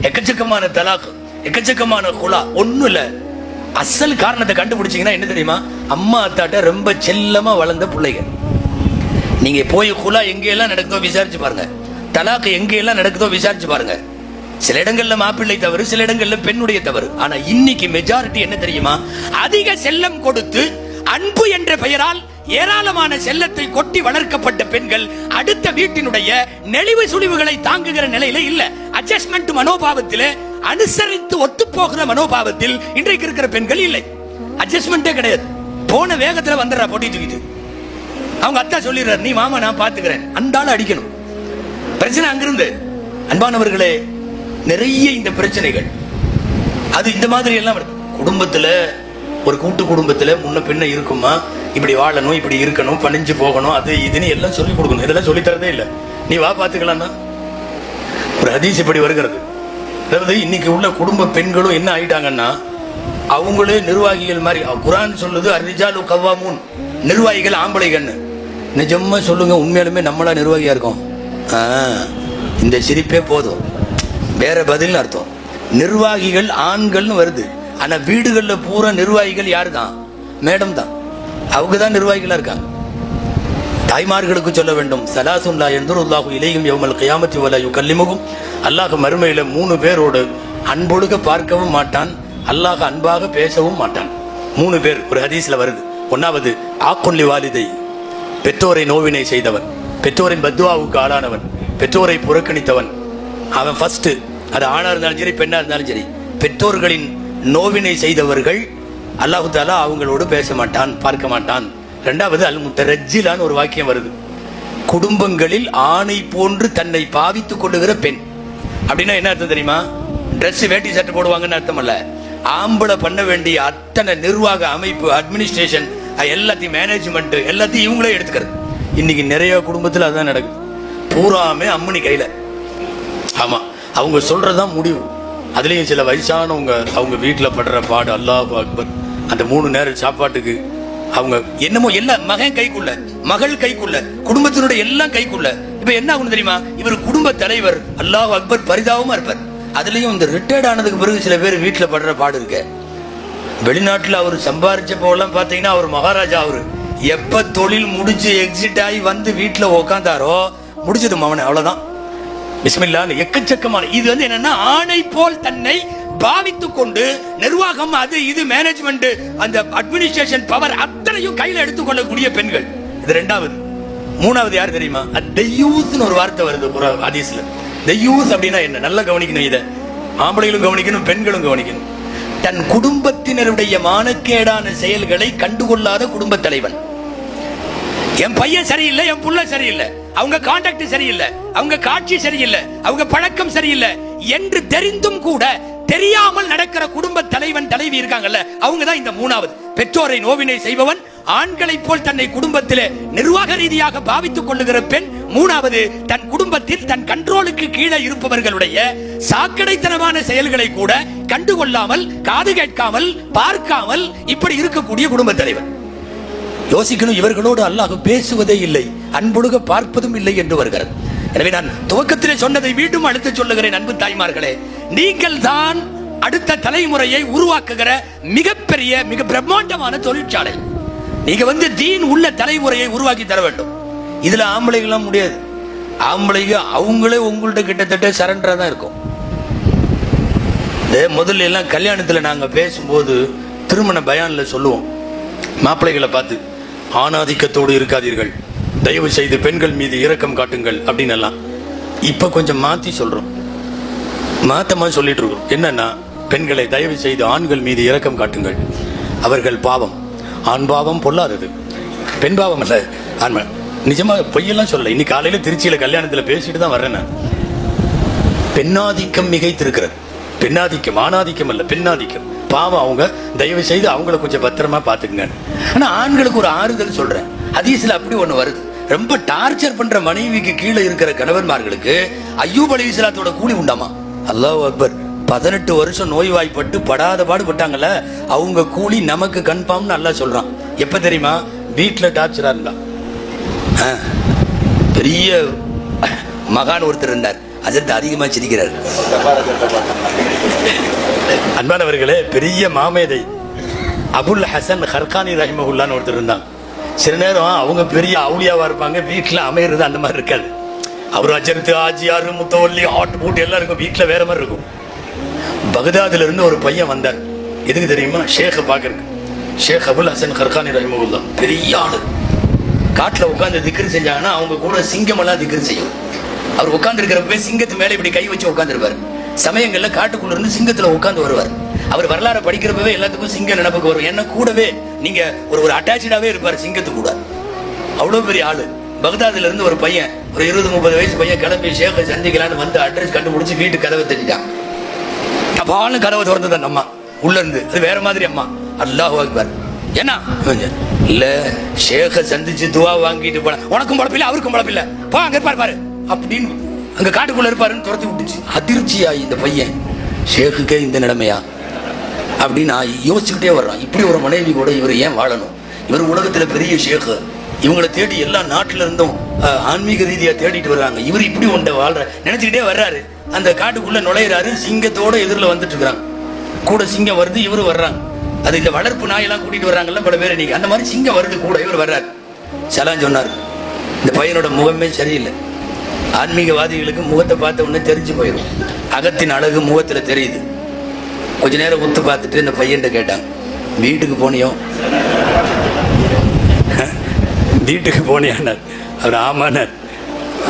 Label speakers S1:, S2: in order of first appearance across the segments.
S1: எக்கச்சக்கமான தலாக், எக்கச்சக்கமான குலா. ஒண்ணும் இல்ல, அசல் காரணத்தை கண்டுபிடிச்சீங்கன்னா என்ன தெரியுமா? அம்மா அத்தாட்ட ரொம்ப செல்லமா வளர்ந்த பிள்ளைகள். நீங்க போய் குலா எங்கெல்லாம் நடக்குதோ விசாரிச்சு பாருங்க, தலாக் எங்கெல்லாம் நடக்குதோ விசாரிச்சு பாருங்க. சில இடங்கள்ல மாப்பிள்ளை தவறு, சில இடங்கள்ல பெண்ணுடைய தவறு. ஆனா இன்னைக்கு மெஜாரிட்டி என்ன தெரியுமா? அதிக செல்லம் கொடுத்து அன்பு என்ற பெயரால் ஏராளமான செல்லத்தை கொட்டி வளர்க்கப்பட்ட பெண்கள் அடுத்த வீட்டினுடைய நெளிவு சுழிவுகளை தாங்குகிற நிலையில இல்ல. அட்ஜஸ்ட்மெண்ட் மனோபாவத்தில், அனுசரித்து ஒத்து போகிற மனோபாவத்தில் இன்றைக்கு இருக்கிற பெண்கள் இல்லை. அட்ஜஸ்ட்மெண்டே கிடையாது. போன வேகத்துல வந்துடுறா பொட்டி தூக்கிட்டு. அவங்க அத்தா சொல்லிடுறாரு, நீ மாமா நான் பாத்துக்கிறேன், அந்த ஆளை அடிக்கணும். பிரச்சனை அங்கிருந்து. அன்பானவர்களே, நிறைய இந்த பிரச்சனைகள் அது இந்த மாதிரி எல்லாம் குடும்பத்துல, ஒரு கூட்டு குடும்பத்துல முன்ன பின்ன இருக்குமா, இப்படி வாழணும், இப்படி இருக்கணும், பணிஞ்சு போகணும், அது இதுன்னு எல்லாம் சொல்லி கொடுக்கணும். இதெல்லாம் சொல்லி தரதே இல்லை. நீ வா பாத்துக்கலாம். ஒரு ஹதீஸ் இப்படி வருகிறது. அதாவது இன்னைக்கு உள்ள குடும்ப பெண்களும் என்ன ஆயிட்டாங்கன்னா, அவங்களே நிர்வாகிகள் மாதிரி. குர்ஆன் சொல்லுது, அர்ரிஜாலு கவ்வாமூன், நிர்வாகிகள் ஆம்பளைகன்னு. நிஜமா சொல்லுங்க, உண்மையாலுமே நம்மளா நிர்வாகியா இருக்கோம்? இந்த சிரிப்பே போதும், வேற பதில் அர்த்தம். நிர்வாகிகள் ஆண்கள்னு வருது, ஆனா வீடுகள்ல பூரா நிர்வாகிகள் யாரு தான்? மேடம் தான். அவங்க தான் நிர்வாகிகளா இருக்காங்க. தாய்மார்களுக்கு சொல்ல வேண்டும், சலாசுல்லா யன்துருல்லாஹு இலைஹிம் யௌமல் கியாமத்தி வலா யுகல்லிமுஹும். அல்லாஹ் மறுமையில 3 பேரோடு அன்பொழுக பார்க்கவும் மாட்டான், அல்லாஹ் அன்பாக பேசவும் மாட்டான். 3 பேர் ஒரு ஹதீஸ்ல வருது. ஒன்னாவது ஆக்குல்லி வாலிதை, பெற்றோரை நோவினை செய்தவன், பெற்றோரின் பத்வாவுக்கு ஆளானவன், பெற்றோரை புறக்கணித்தவன். அவன் ஃபர்ஸ்ட். அது ஆணா இருந்தாலும் சரி, பெண்ணா இருந்தாலும் சரி, பெற்றோர்களின் நோவினை செய்தவர்கள் அல்லாஹு தஆலா அவங்களோடு பேச மாட்டான், பார்க்க மாட்டான். இரண்டாவது அல் முத்தரஜ்ஜிலான்னு ஒரு வாக்கியம் வருது. குடும்பங்களில் ஆணை போன்று தன்னை பாவித்துக் கொள்ளுகிற பெண். அப்படின்னா என்ன அர்த்தம் தெரியுமா? ட்ரெஸ் வேட்டி சட்டை போடுவாங்கன்னு அர்த்தம் அல்ல. ஆம்பளை பண்ண வேண்டிய அத்தனை நிர்வாக அமைப்பு, அட்மினிஸ்ட்ரேஷன், எல்லாத்தையும் மேனேஜ்மெண்ட் எல்லாத்தையும் இவங்களே எடுத்துக்கிறது. இன்னைக்கு நிறைய குடும்பத்தில் அதுதான் நடக்குது. பூராமே அம்மனி கையில. ஆமா, அவங்க சொல்றதுதான் முடிவு. அதுலயும் சில வயசானவங்க அவங்க வீட்டுல படுற பாடு, அல்லாஹு அக்பர். அந்த 3 நேர சாப்பாட்டுக்கு அவங்க என்னமோ எல்லாம் மகன் கைக்குள்ள, மகள் கைக்குள்ள, குடும்பத்தினுடைய எல்லாம் கைக்குள்ள. இப்ப என்ன ஆகும் தெரியுமா? இவர் குடும்ப தலைவர், அல்லாஹு அக்பர், பரிதாபமா இருப்பார். அதுலயும் இந்த ரிட்டையர்ட் ஆனதுக்கு பிறகு சில பேர் வீட்டுல படுற பாடு இருக்க. வெளிநாட்டுல அவர் சம்பாரிச்ச போலாம் பாத்தீங்கன்னா, அவர் மகாராஜா. அவரு எப்ப தொழில் முடிச்சு எக்ஸிட் ஆகி வந்து வீட்டுல உக்காந்தாரோ முடிச்சது மவனை, அவ்வளவுதான். பிஸ்மில்லா. எக்கச்சக்கமான இது என்னன்னா, ஆணை போல் தன்னை பாவித்துக் கொண்டு நிர்வாகம், அது இது மேனேஜ்மெண்ட், அந்த அட்மினிஸ்ட்ரேஷன் பவர் அத்தனையும் கையில எடுத்துக்கொள்ளக்கூடிய பெண்கள். இது ரெண்டாவது. மூணாவது யார் தெரியுமா? தெய்யூஸ்னு ஒரு வார்த்தை வருது ஒரு ஹதீஸ்ல. தெய்யூஸ் அப்படின்னா என்ன? நல்லா கவனிக்கணும். இதை ஆம்பளைகளும் கவனிக்கணும், பெண்களும் கவனிக்கணும். தன் குடும்பத்தினருடைய மானக்கேடான செயல்களை கண்டுகொள்ளாத குடும்ப தலைவன். என் பையன் சரியில்லை, என் புள்ள சரியில்லை, அவங்க கான்டாக்ட் சரியில்லை, அவங்க காட்சி சரியில்லை, அவங்க பழக்கம் சரியில்லை என்று தெரிந்தும் கூட தெரியாமல் நடக்கிற குடும்ப தலைவன் தலைவி இருக்காங்கல்ல, அவங்க தான் இந்த மூணாவது. பெற்றோரை நோவினை செய்பவன், ஆண்களை போல் தன்னை குடும்பத்திலே நிர்வாக ரீதியாக பாவித்துக் கொள்ளுகிற பெண். மூணாவது, தன் குடும்பத்தில் தன் கண்ட்ரோலுக்கு கீழே இருப்பவர்களுடைய சாக்கடைத்தனமான செயல்களை கூட கண்டுகொள்ளாமல், காது கேட்காமல், பார்க்காமல் இப்படி இருக்கக்கூடிய குடும்ப தலைவன். யோசிக்கணும், இவர்களோடு அல்லாஹ் பேசுவதே இல்லை, அன்பொழுக பார்ப்பதும் இல்லை என்று வருகிறது. எனவே நான் துவக்கத்திலே சொன்னதை மீண்டும் அழுத்த சொல்லுகிறேன். அன்பு தாய்மார்களே, நீங்கள் தான் அடுத்த தலைமுறையை உருவாக்குகிற மிகப்பெரிய, மிக பிரம்மாண்டமான தொழிற்சாலை. நீங்க தீன் உள்ள தலைமுறையை உருவாக்கி தர வேண்டும். இதுல ஆம்பளைகள்லாம் முடியாது. ஆம்பளைங்க அவங்களே உங்கள்ட்ட கிட்டத்தட்ட சரண்டரா தான் இருக்கும். முதல்ல எல்லாம் கல்யாணத்துல நாங்க பேசும்போது திருமண பயான்ல சொல்லுவோம், மாப்பிள்ளைகளை பார்த்து, ஆணாதிக்கத்தோடு இருக்காதீர்கள், தயவு செய்து பெண்கள் மீது இரக்கம் காட்டுங்கள் அப்படின்னு எல்லாம். இப்ப கொஞ்சம் மாத்தி சொல்றோம், மாத்தமா சொல்லிட்டு இருக்கோம். என்னன்னா, பெண்களை தயவு செய்து ஆண்கள் மீது இரக்கம் காட்டுங்கள், அவர்கள் பாவம், ஆண் பாவம் பொல்லாதது, பெண் பாவம் அல்ல. ஆண்மை நிஜமா பொய்யெல்லாம் சொல்ல. இன்னைக்கு காலையில திருச்சியில கல்யாணத்துல பேசிட்டு தான் வர்றேன் நான். பெண்ணாதிக்கம் மிகைத்திருக்கிறது. பெண்ணாதிக்கம், ஆணாதிக்கம் அல்ல, பெண்ணாதிக்கம். பாவம் அவங்க, தயவு செய்து அவங்களை கொஞ்சம் பத்திரமா பாத்துக்குங்க. ஆனா ஆண்களுக்கு ஒரு ஆறுதல் சொல்றேன். ஹதீஸ்ல அப்படி ஒண்ணு வருது. ரொம்ப டார்ச்சர் பண்ற மனைவிக்கு கீழே இருக்கிற கணவன்மார்களுக்கு அய்யூப் அலைஹிஸ்ஸலாத்தோட கூலி உண்டாமா? அல்லாஹ் அக்பர். 18 வருஷம் நோய்வாய்ப்பட்டு படாத பாடுபட்டாங்கல்ல, அவங்க கூலி நமக்கு கன்ஃபார்ம் நல்லா சொல்றான். எப்ப தெரியுமா? வீட்டுல டார்ச்சரா இருந்தா. பெரிய மகான் ஒருத்தர் இருந்தார், ஹஜ்ரத் அதிகமா சிரிக்கிறார். அன்பானவர்களே, பெரிய மாமேதை அபுல் ஹசன் ஹர்கானி ரஹிமஹுல்லான்னு ஒருத்தர் இருந்தாங்க. சில நேரம் அவங்க பெரிய அவுளியாவா இருப்பாங்க, வீட்டுல அமையிறது அந்த மாதிரி இருக்காது. அவர் அஜர்த்து ஆஜியாரு முத்தவல்லி ஆட்டு பூட்டு எல்லாம் இருக்கும், வீட்டுல வேற மாதிரி இருக்கும். பகதாதுல இருந்து ஒரு பையன் வந்தார். எதுக்கு தெரியுமா? ஷேഖ பாக்குறதுக்கு. ஷேக் அபுல் ஹசன் ஹர்கானி ரஹிமஹுல்லா பெரிய ஆளு. காட்டுல உட்காந்து திக்ரு செஞ்சாங்கன்னா அவங்க கூட சிங்கம் எல்லாம் திக்ரு செய்யும். அவர் உட்கார்ந்து இருக்கிறப்ப சிங்கத்து மேல இப்படி கை வச்சு உட்கார்ந்து இருப்பாரு. சமயங்கள்ல காட்டுக்குள்ள இருந்து சிங்கத்துல உட்கார்ந்து வருவார். அவர் வரலாறு படிக்கிறப்பவே எல்லாத்துக்கும் சிங்க நினைப்புக்கு வரும். என்ன கூடவே நீங்க ஒரு அட்டாச்சாவே இருப்பாரு சிங்கத்து கூட. அவ்வளவு பெரிய ஆளு. பகதாதுல இருந்து ஒரு பையன், ஒரு 20-30 வயசு பையன் கிளம்பி ஷேഖை சந்திக்கலான்னு வந்து அட்ரஸ் கண்டுபிடிச்சு வீட்டு கதவை தட்டிட்டான். அப்பாலும் கதவை திறந்தது அந்த அம்மா உள்ள இருந்து. அது வேற மாதிரி அம்மா. அல்லாஹு அக்பர். என்ன இல்ல ஷேഖை சந்திச்சு துவா வாங்கிட்டு போன, உனக்கும் பழப்பில்ல அவருக்கும் பழப்பில்ல, போ அங்க இருப்பாரு பாரு அப்படின்னு அங்க காட்டுக்குள்ள இருப்பாருன்னு துரத்தி விட்டுச்சு. அதிர்ச்சியாயி இந்த பையன், ஷேഖுக்கே இந்த நிலைமையா அப்படின்னு நான் யோசிச்சுக்கிட்டே வர்றான். இப்படி ஒரு மனைவி கூட இவர் ஏன் வாழணும்? இவர் உலகத்துல பெரிய ஷேഖ், இவங்களை தேடி எல்லா நாட்டுல இருந்தும் ஆன்மீக ரீதியா தேடிட்டு வர்றாங்க. இவர் இப்படி ஒன்றை வாழ்ற நினைச்சுக்கிட்டே வர்றாரு. அந்த காட்டுக்குள்ள நுழையிறாரு. சிங்கத்தோட எதிரில் வந்துட்டு இருக்கிறாங்க. கூட சிங்கம் வருது, இவரு வர்றாங்க. அது இந்த வளர்ப்பு நாயெல்லாம் கூட்டிட்டு வர்றாங்கல்ல பல பேர் இன்னைக்கு, அந்த மாதிரி சிங்கம் வருது கூட, இவர் வர்றாரு. சலாம் சொன்னார். இந்த பையனோட முகமே சரியில்லை. ஆன்மீகவாதிகளுக்கு முகத்தை பார்த்த உடனே தெரிஞ்சு போயிடும். அகத்தின் அழகு முகத்துல தெரியுது. கொஞ்ச நேரம் உத்து பார்த்துட்டு இந்த பையன் கேட்டாங்க, வீட்டுக்கு போனியோ? வீட்டுக்கு போனியானார். அவர் ஆமானார்.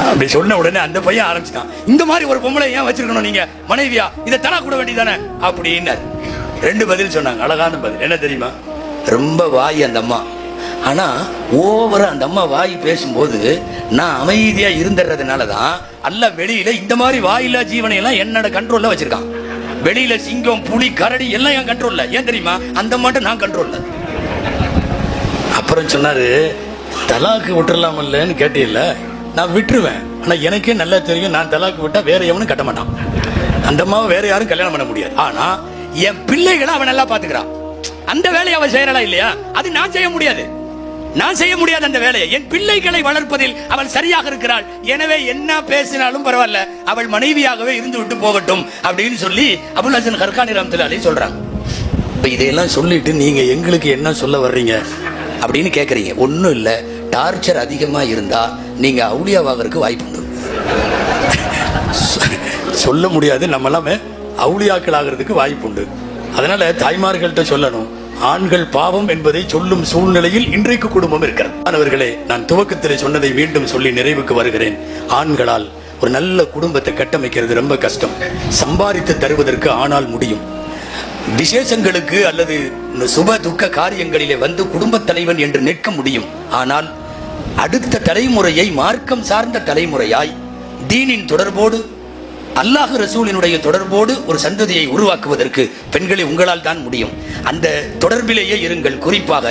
S1: அப்படி சொன்ன உடனே அந்த பையன் ஆரம்பிச்சுட்டான், இந்த மாதிரி ஒரு பொம்பளை ஏன் வச்சிருக்கணும் நீங்க மனைவியா? இதை தலா கூட வேண்டியதானே அப்படின்னார். 2 பதில் சொன்னாங்க. அழகான பதில். என்ன தெரியுமா? ரொம்ப வாய் அந்த அம்மா. ஆனா ஓவரா அந்த அம்மா வாய் பேசும்போது நான் அமைதியா இருந்துறதுனாலதான் அல்ல வெளியில இந்த மாதிரி வாயில்லா ஜீவனை எல்லாம் என்னோட கண்ட்ரோல்ல வச்சிருக்கான். வெளியில சிங்கம், புலி, கரடி எல்லாம் என் கண்ட்ரோல்ல. ஏன் தெரியுமா? அந்த மட்டும் நான் கண்ட்ரோல்ல. அப்புறம் சொன்னாரு, தலாக்கு விட்டுறலாமல்லன்னு கேட்டீல்ல, நான் விட்டுருவேன். ஆனா எனக்கே நல்லா தெரியும், நான் தலாக்கு விட்டா வேற எவனும் கட்ட மாட்டான். அந்த அம்மாவை வேற யாரும் கல்யாணம் பண்ண முடியாது. ஆனா என் பிள்ளைகளை அவன் நல்லா பாத்துக்கிறான். அந்த வேலையை அவன் செய்யறா இல்லையா? அது நான் செய்ய முடியாது. நான் செய்ய முடியாது அந்த வேலையை. என் பிள்ளைகளை வளர்ப்பதில் அவள் சரியாக இருக்கிறாள். எனவே என்ன பேசினாலும் பரவாயில்ல, அவள் மனைவியாகவே இருந்து விட்டு போகட்டும் அப்படின்னு சொல்லி அபுல் ஹசன் ஹர்கானி ரஹ்மத்துல்லாஹி அலைஹி சொல்றாங்க. இப்ப இதையெல்லாம் சொல்லிட்டு நீங்க எங்களுக்கு என்ன சொல்ல வர்றீங்க அப்படின்னு கேக்குறீங்க. ஒன்னும் இல்ல, டார்ச்சர் அதிகமா இருந்தா நீங்க அவுலியாவாகிறதுக்கு வாய்ப்பு உண்டு. சொல்ல முடியாது, நம்ம எல்லாமே அவுலியாக்கள் ஆகிறதுக்கு வாய்ப்பு உண்டு. அதனால தாய்மார்கள்ட்ட சொல்லணும், ஆண்கள் பாவம் என்பதை சொல்லும் சூழ்நிலையில் இன்றைக்கு குடும்பம் இருக்கிறது. மாணவர்களே, நான் துவக்கத்தில் சொன்னதை மீண்டும் சொல்லி நிறைவுக்கு வருகிறேன். ஆண்களால் ஒரு நல்ல குடும்பத்தை கட்டமைக்கிறது ரொம்ப கஷ்டம். சம்பாதித்து தருவதற்கு ஆனால் முடியும். விசேஷங்களுக்கு அல்லது சுப துக்க காரியங்களிலே வந்து குடும்பத் தலைவன் என்று நிற்க முடியும். ஆனால் அடுத்த தலைமுறையை மார்க்கம் சார்ந்த தலைமுறையாய் தீனின் தொடர்போடு, அல்லாஹ் ரசூலினுடைய தொடர்போடு ஒரு சந்ததியை உருவாக்குவதற்கு பெண்களை உங்களால் தான் முடியும். அந்த தொடர்பிலேயே இருங்கள். குறிப்பாக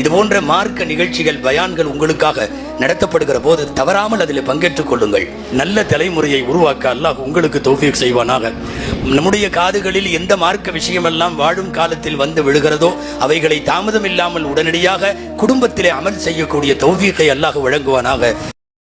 S1: இது போன்ற மார்க்க நிகழ்ச்சிகள், பயான்கள் உங்களுக்காக நடத்தப்படுகிற போது தவறாமல் அதில் பங்கேற்றுக் கொள்ளுங்கள். நல்ல தலைமுறையை உருவாக்க அல்லாஹ் உங்களுக்கு தௌஃபீக் செய்வானாக. நம்முடைய காதுகளில் எந்த மார்க்க விஷயமெல்லாம் வாழும் காலத்தில் வந்து விழுகிறதோ அவைகளை தாமதம் இல்லாமல் உடனடியாக குடும்பத்திலே அமல் செய்யக்கூடிய தௌஃபீக்கை அல்லாஹ் வழங்குவானாக.